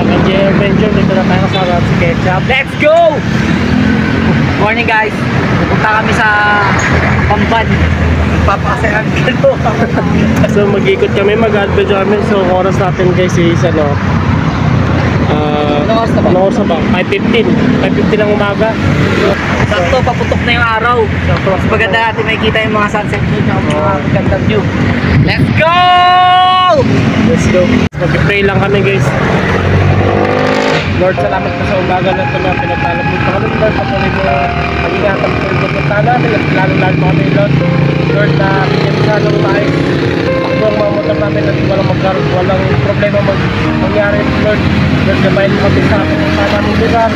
Medyo adventure, dito na tayo sa Ketchup. Let's go! Morning guys, pupunta kami sa Pamban. Papakasayan ka. So mag-ikot kami, mag-adventure kami. So oras natin guys is ano, ano oras na ba? 5:15 ng umaga. Sakto, paputok na yung araw. Mas maganda natin makikita yung mga sunset view at mga magandang view. Let's go! Let's go. Mag-pray lang kami guys. Lord, salamat po sa umaga na ito na pinagtalab mo. Panginoon Lord, patuloy mo mag-ingatan po yung pupunta namin at lalo-lalo mo kami Lord. Lord, na bigyan sa ng maayos. Ako ang mga motor namin at walang problema mangyari Lord. Lord, gabayin mo kami sa pupunta namin lugar.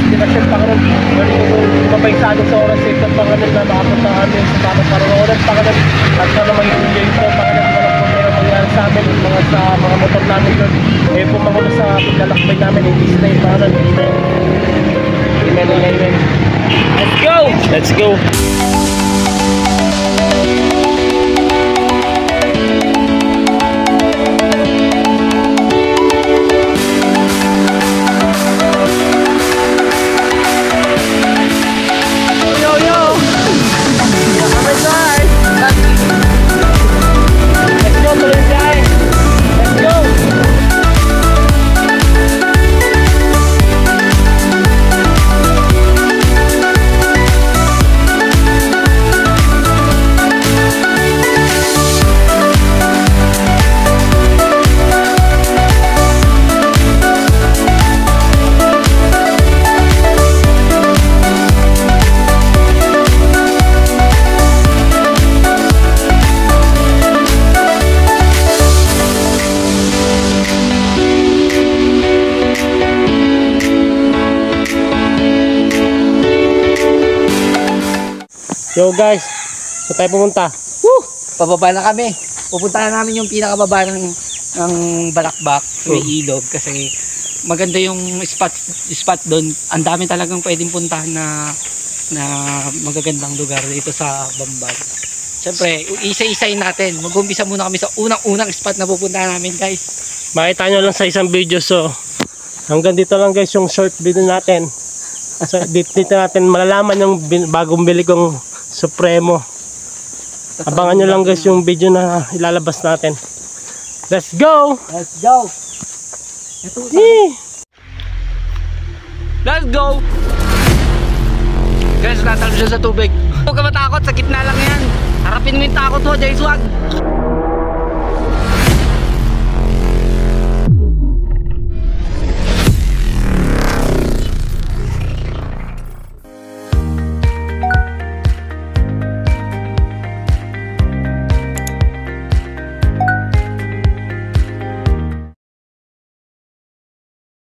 Dinasyon Panginoon. Lord, mabay sa amin sa oras ito Panginoon na makapunta kami sa tamang parungunan Panginoon. At sana mag-ibigay ito Panginoon. Walang problema mangyari sa amin sa mga motor namin Lord. Eh po magulo sa paglalakbay namin in this day Panginoon. Amen and amen. Let's go! Let's go! Yo guys, saan tayo pumunta? Woo! Pababa na kami. Pupuntahan namin yung pinakababa ng Balakbak, may ilog kasi maganda yung spot doon. Ang dami talagang pwedeng puntahan na magagandang lugar dito sa Bamban. Siyempre, isa-isayin natin. Mag-umpisa muna kami sa unang spot na pupuntahan namin, guys. Makita nyo lang sa isang video, so hanggang dito lang guys yung short video natin. So, dito natin malalaman yung bagong bili kong Supremo. Abangan nyo lang guys yung video na ilalabas natin. Let's go! Let's go! Let's go! Guys, natalon siya sa tubig. Huwag ka matakot, sa gitna lang yan. Harapin mo yung takot mo, Jay Swag.